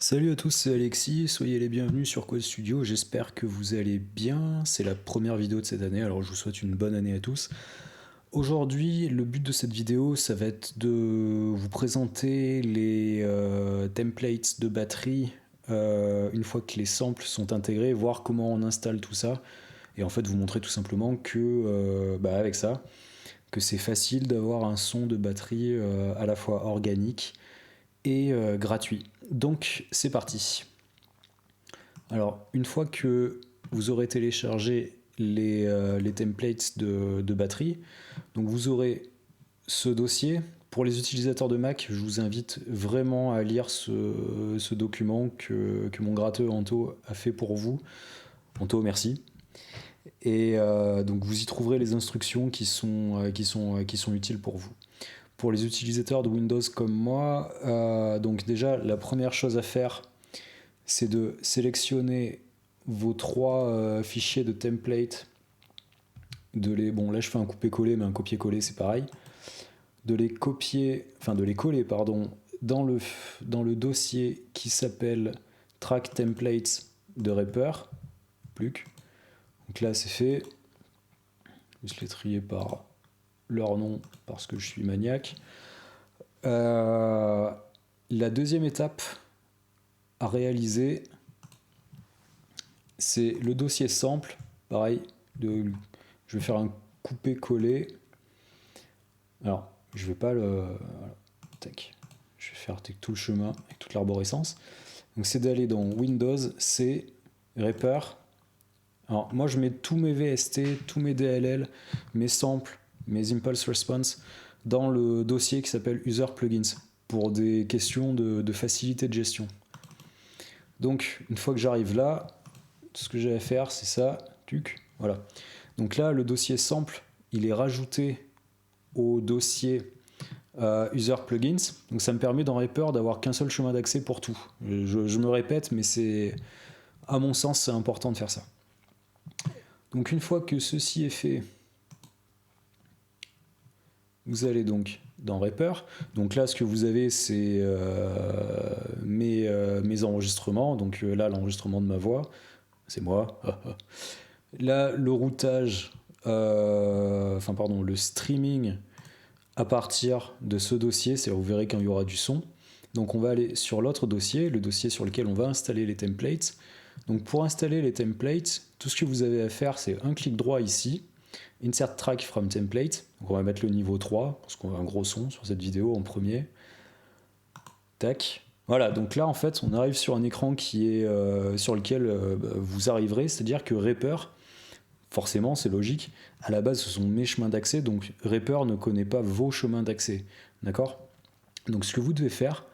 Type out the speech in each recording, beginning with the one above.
Salut à tous, c'est Alexis, soyez les bienvenus sur Code Studio, j'espère que vous allez bien, c'est la première vidéo de cette année, alors je vous souhaite une bonne année à tous. Aujourd'hui, le but de cette vidéo, ça va être de vous présenter les templates de batterie une fois que les samples sont intégrés, voir comment on installe tout ça, et en fait vous montrer tout simplement que avec ça, que c'est facile d'avoir un son de batterie à la fois organique et gratuit. Donc c'est parti. Alors une fois que vous aurez téléchargé les templates de batterie, donc vous aurez ce dossier. Pour les utilisateurs de Mac, je vous invite vraiment à lire ce document que mon gratteux Anto a fait pour vous. Anto, merci. Et donc vous y trouverez les instructions qui sont utiles pour vous. Pour les utilisateurs de Windows comme moi, donc déjà la première chose à faire, c'est de sélectionner vos trois fichiers de template. Bon là je fais un coupé-coller, mais un copier-coller c'est pareil. De les coller dans le dossier qui s'appelle track templates de Reaper. Pluc. Donc là c'est fait. Je l'ai trié par leur nom parce que je suis maniaque. La deuxième étape à réaliser, c'est le dossier sample. Pareil, je vais faire un coupé-coller. Alors, je vais pas le... Voilà, tac. Je vais faire tout le chemin avec toute l'arborescence. Donc c'est d'aller dans Windows, C, Reaper. Alors moi je mets tous mes VST, tous mes DLL, mes samples, mes impulse response dans le dossier qui s'appelle User Plugins pour des questions de facilité de gestion. Donc une fois que j'arrive là, ce que j'ai à faire c'est ça, voilà. Donc là le dossier sample, il est rajouté au dossier User Plugins, donc ça me permet dans Reaper d'avoir qu'un seul chemin d'accès pour tout. Je me répète, mais c'est, à mon sens, c'est important de faire ça. Donc une fois que ceci est fait, vous allez donc dans Reaper. Donc là, ce que vous avez, c'est mes enregistrements. Donc là, l'enregistrement de ma voix, c'est moi. Là, le routage, le streaming à partir de ce dossier, c'est vous verrez quand il y aura du son. Donc on va aller sur l'autre dossier, le dossier sur lequel on va installer les templates. Donc pour installer les templates, tout ce que vous avez à faire, c'est un clic droit ici, Insert Track from Template. Donc on va mettre le niveau 3, parce qu'on a un gros son sur cette vidéo en premier. Tac. Voilà, donc là en fait, on arrive sur un écran qui est, sur lequel vous arriverez, c'est-à-dire que Reaper, forcément, c'est logique. À la base, ce sont mes chemins d'accès, donc Reaper ne connaît pas vos chemins d'accès. D'accord? Donc ce que vous devez faire,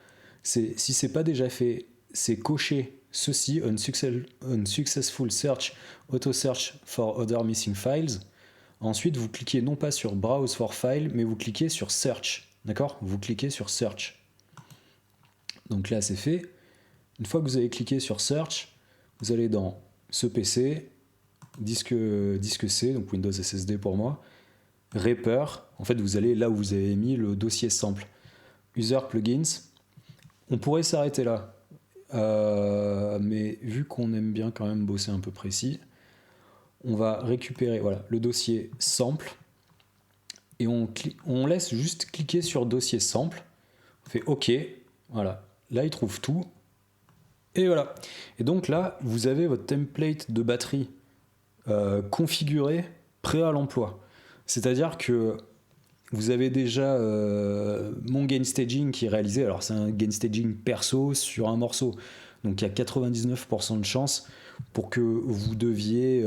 c'est, si ce n'est pas déjà fait, c'est cocher ceci, Unsuccessful Search, Auto Search for Other Missing Files. Ensuite, vous cliquez non pas sur Browse for File, mais vous cliquez sur Search. D'accord? Vous cliquez sur Search. Donc là, c'est fait. Une fois que vous avez cliqué sur Search, vous allez dans ce PC, disque C, donc Windows SSD pour moi, Reaper, en fait vous allez là où vous avez mis le dossier sample, User Plugins, on pourrait s'arrêter là, mais vu qu'on aime bien quand même bosser un peu précis, on va récupérer voilà, le dossier sample, et on laisse juste cliquer sur dossier sample, on fait OK, voilà, là il trouve tout, et voilà. Et donc là, vous avez votre template de batterie configuré, prêt à l'emploi. C'est-à-dire que vous avez déjà mon gain staging qui est réalisé. Alors c'est un gain staging perso sur un morceau. Donc il y a 99% de chances pour que vous deviez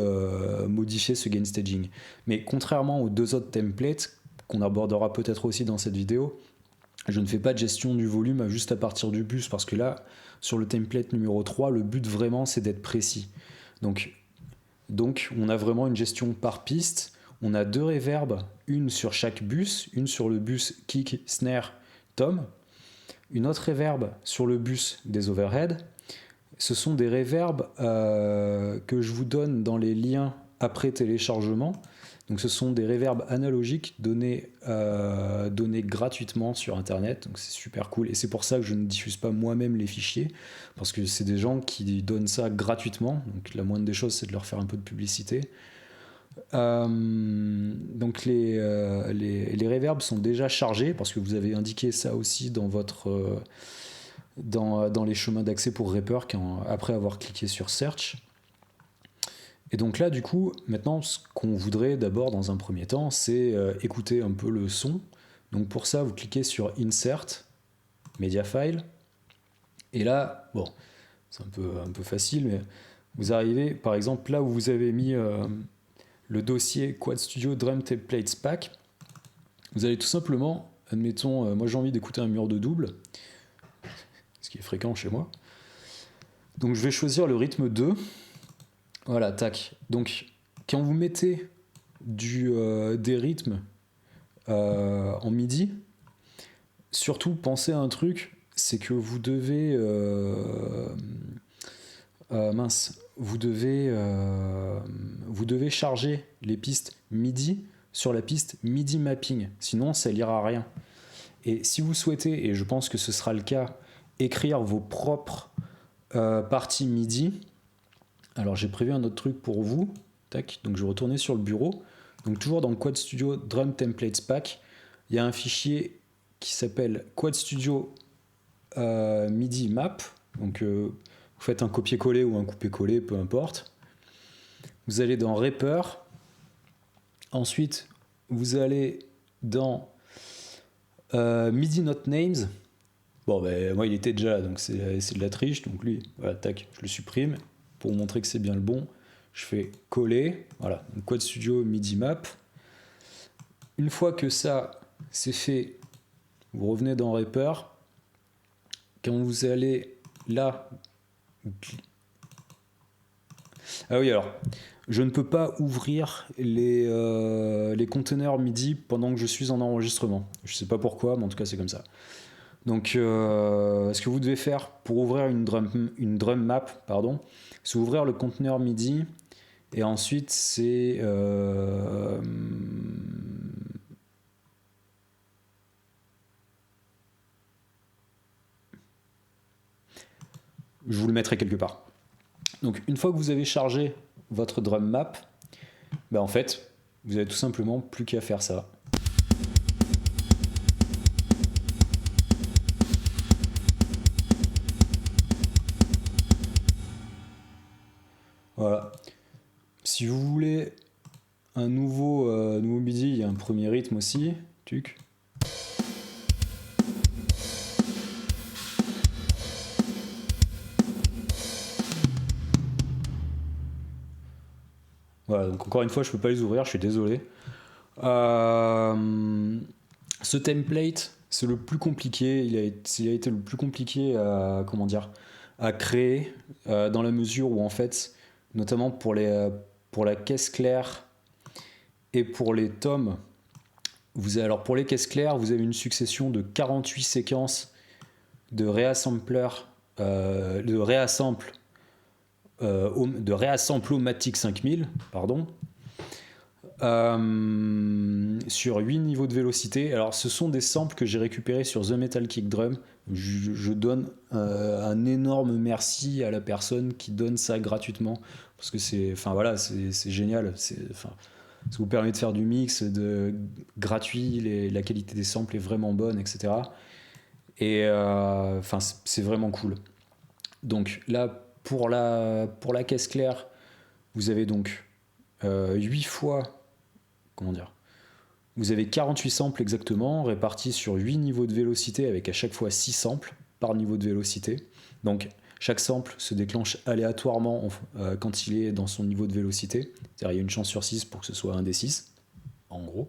modifier ce gain staging. Mais contrairement aux deux autres templates, qu'on abordera peut-être aussi dans cette vidéo, je ne fais pas de gestion du volume juste à partir du bus, parce que là, sur le template numéro 3, le but vraiment c'est d'être précis. Donc on a vraiment une gestion par piste. On a deux reverbs, une sur chaque bus, une sur le bus kick, snare, tom, une autre reverb sur le bus des overheads. Ce sont des reverbs que je vous donne dans les liens après téléchargement. Donc ce sont des reverbs analogiques donnés gratuitement sur internet, donc c'est super cool, et c'est pour ça que je ne diffuse pas moi-même les fichiers, parce que c'est des gens qui donnent ça gratuitement, donc la moindre des choses c'est de leur faire un peu de publicité. Donc les reverbs sont déjà chargés, parce que vous avez indiqué ça aussi dans votre dans les chemins d'accès pour Reaper après avoir cliqué sur Search. Et donc là, du coup, maintenant, ce qu'on voudrait d'abord, dans un premier temps, c'est écouter un peu le son. Donc pour ça, vous cliquez sur Insert, Media File. Et là, bon, c'est un peu facile, mais vous arrivez, par exemple, là où vous avez mis le dossier Quad Studio Drum Templates Pack. Vous allez tout simplement, admettons, moi j'ai envie d'écouter un mur de double, ce qui est fréquent chez moi. Donc je vais choisir le rythme 2. Voilà, tac. Donc, quand vous mettez des rythmes en MIDI, surtout pensez à un truc, c'est que vous devez vous devez charger les pistes MIDI sur la piste MIDI mapping, sinon ça lira rien. Et si vous souhaitez, et je pense que ce sera le cas, écrire vos propres parties MIDI. Alors j'ai prévu un autre truc pour vous. Tac, donc je vais retourner sur le bureau. Donc toujours dans Quad Studio Drum Templates Pack, il y a un fichier qui s'appelle Quad Studio MIDI Map. Donc vous faites un copier-coller ou un couper-coller, peu importe. Vous allez dans Reaper. Ensuite, vous allez dans MIDI Not Names. Bon, ben moi il était déjà là, donc c'est de la triche. Donc lui, voilà, tac, je le supprime. Pour montrer que c'est bien le bon, je fais coller, voilà, donc Quad Studio MIDI Map. Une fois que ça c'est fait, vous revenez dans Reaper. Quand vous allez là, ah oui, alors je ne peux pas ouvrir les conteneurs MIDI pendant que je suis en enregistrement. Je ne sais pas pourquoi, mais en tout cas c'est comme ça. Donc ce que vous devez faire pour ouvrir une drum map, c'est ouvrir le conteneur MIDI et ensuite c'est je vous le mettrai quelque part. Donc une fois que vous avez chargé votre drum map, en fait vous avez tout simplement plus qu'à faire ça. Voilà. Si vous voulez un nouveau MIDI, il y a un premier rythme aussi. Tuc. Voilà, donc encore une fois, je peux pas les ouvrir, je suis désolé. Ce template, c'est le plus compliqué. Il a été le plus compliqué à créer, dans la mesure où en fait, notamment pour la caisse claire et pour les tomes, alors pour les caisses claires, vous avez une succession de 48 séquences de réassembleurs, de réassemple-o-matic 5000, pardon, sur 8 niveaux de vélocité. Alors ce sont des samples que j'ai récupérés sur The Metal Kick Drum. Je donne un énorme merci à la personne qui donne ça gratuitement, parce que c'est génial. Ça vous permet de faire du mix gratuit, la qualité des samples est vraiment bonne, etc. Et c'est vraiment cool. Donc là, pour la caisse claire, vous avez donc 8 fois, vous avez 48 samples exactement, répartis sur 8 niveaux de vélocité, avec à chaque fois 6 samples par niveau de vélocité. Donc chaque sample se déclenche aléatoirement quand il est dans son niveau de vélocité. C'est-à-dire il y a une chance sur 6 pour que ce soit un des 6, en gros.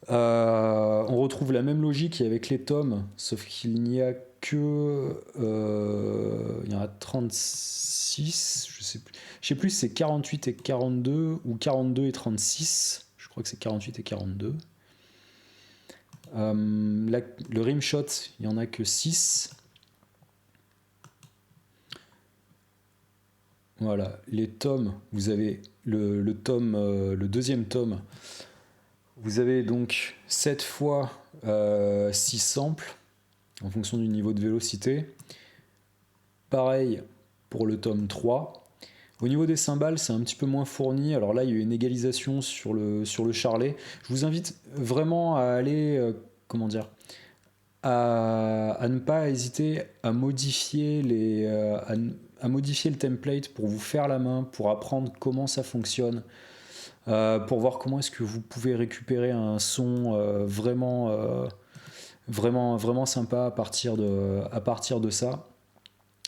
On retrouve la même logique avec les tomes, sauf qu'il n'y a que il y en a 36, je sais plus si c'est 48 et 42 ou 42 et 36. Je crois que c'est 48 et 42. Le rimshot, il n'y en a que 6. Voilà, les tomes, vous avez le tome, le deuxième tome, vous avez donc 7 fois 6 samples en fonction du niveau de vélocité. Pareil pour le tome 3. Au niveau des cymbales, c'est un petit peu moins fourni. Alors là, il y a eu une égalisation sur le charlet. Je vous invite vraiment à aller, à ne pas hésiter à modifier à modifier le template pour vous faire la main, pour apprendre comment ça fonctionne, pour voir comment est-ce que vous pouvez récupérer un son vraiment sympa à partir de ça.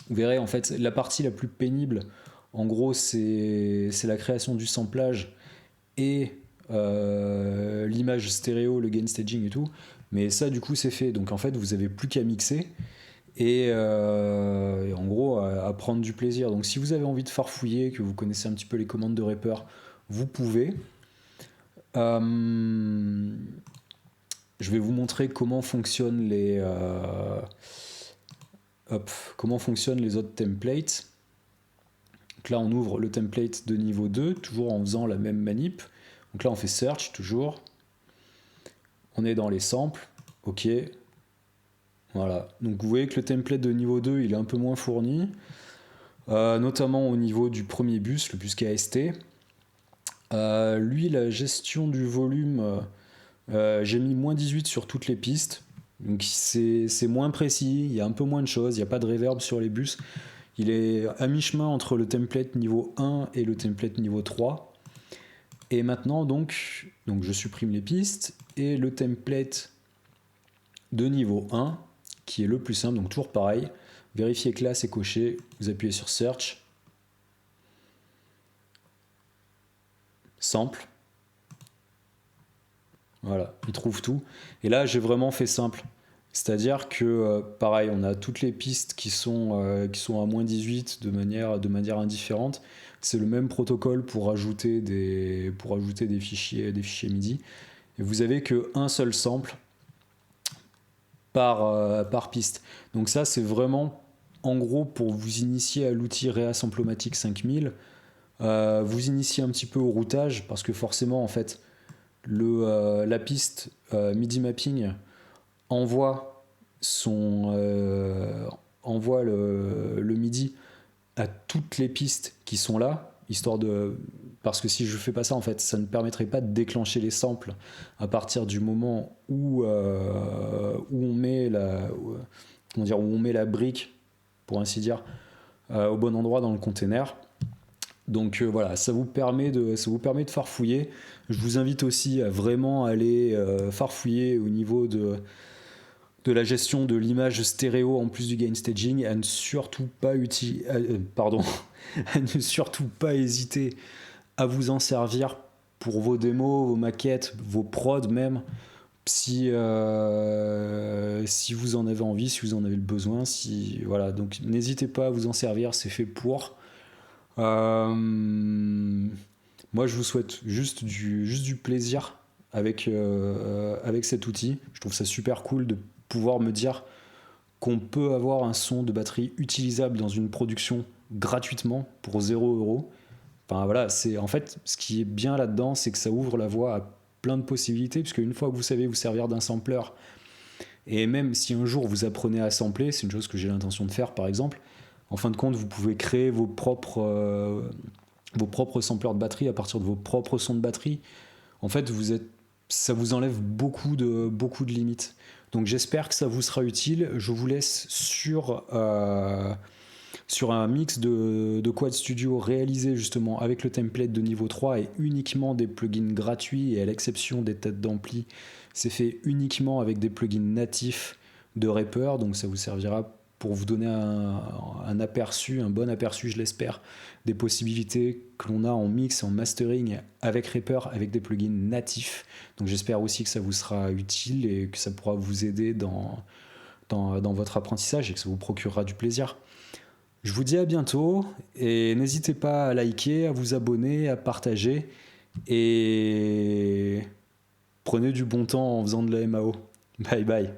Vous verrez, en fait, la partie la plus pénible, en gros, c'est la création du samplage et l'image stéréo, le gain staging et tout. Mais ça, du coup, c'est fait. Donc, en fait, vous avez plus qu'à mixer et en gros, à prendre du plaisir. Donc, si vous avez envie de farfouiller, que vous connaissez un petit peu les commandes de Reaper, vous pouvez. Je vais vous montrer comment fonctionnent comment fonctionnent les autres templates. Donc là, on ouvre le template de niveau 2, toujours en faisant la même manip. Donc là, on fait search, toujours. On est dans les samples. OK. Voilà. Donc vous voyez que le template de niveau 2, il est un peu moins fourni. Notamment au niveau du premier bus, le bus KST. Lui, la gestion du volume, j'ai mis moins 18 sur toutes les pistes. Donc c'est moins précis, il y a un peu moins de choses, il n'y a pas de reverb sur les bus. Il est à mi-chemin entre le template niveau 1 et le template niveau 3. Et maintenant, donc je supprime les pistes et le template de niveau 1, qui est le plus simple, donc toujours pareil. Vérifier que là c'est coché, vous appuyez sur Search, Sample. Voilà, il trouve tout. Et là, j'ai vraiment fait simple. C'est-à-dire que, pareil, on a toutes les pistes qui sont à moins 18 de manière indifférente. C'est le même protocole pour ajouter des fichiers MIDI. Et vous avez qu'un seul sample par piste. Donc ça, c'est vraiment, en gros, pour vous initier à l'outil Reassemblomatic 5000, vous initier un petit peu au routage, parce que forcément, en fait, la piste MIDI mapping envoie le MIDI à toutes les pistes qui sont là, parce que si je fais pas ça, en fait, ça ne permettrait pas de déclencher les samples à partir du moment où on met la brique, pour ainsi dire, au bon endroit dans le container. Donc voilà, ça vous permet de farfouiller. Je vous invite aussi à vraiment aller farfouiller au niveau de la gestion de l'image stéréo en plus du gain staging, à ne surtout pas à ne surtout pas hésiter à vous en servir pour vos démos, vos maquettes, vos prods même, si vous en avez envie, si vous en avez le besoin, voilà, donc n'hésitez pas à vous en servir, c'est fait pour. Moi, je vous souhaite juste du plaisir avec cet outil. Je trouve ça super cool de pouvoir me dire qu'on peut avoir un son de batterie utilisable dans une production gratuitement pour 0€. Enfin voilà, en fait, ce qui est bien là-dedans, c'est que ça ouvre la voie à plein de possibilités, puisque une fois que vous savez vous servir d'un sampler, et même si un jour vous apprenez à sampler, c'est une chose que j'ai l'intention de faire par exemple, en fin de compte, vous pouvez créer vos propres sampleurs de batterie à partir de vos propres sons de batterie. En fait, ça vous enlève beaucoup de limites. Donc j'espère que ça vous sera utile. Je vous laisse sur un mix de Quad Studio réalisé justement avec le template de niveau 3 et uniquement des plugins gratuits, et à l'exception des têtes d'ampli, c'est fait uniquement avec des plugins natifs de Reaper. Donc ça vous servira pour vous donner un bon aperçu, je l'espère, des possibilités que l'on a en mix, en mastering avec Reaper, avec des plugins natifs. Donc j'espère aussi que ça vous sera utile et que ça pourra vous aider dans votre apprentissage et que ça vous procurera du plaisir. Je vous dis à bientôt et n'hésitez pas à liker, à vous abonner, à partager et prenez du bon temps en faisant de la MAO. Bye bye.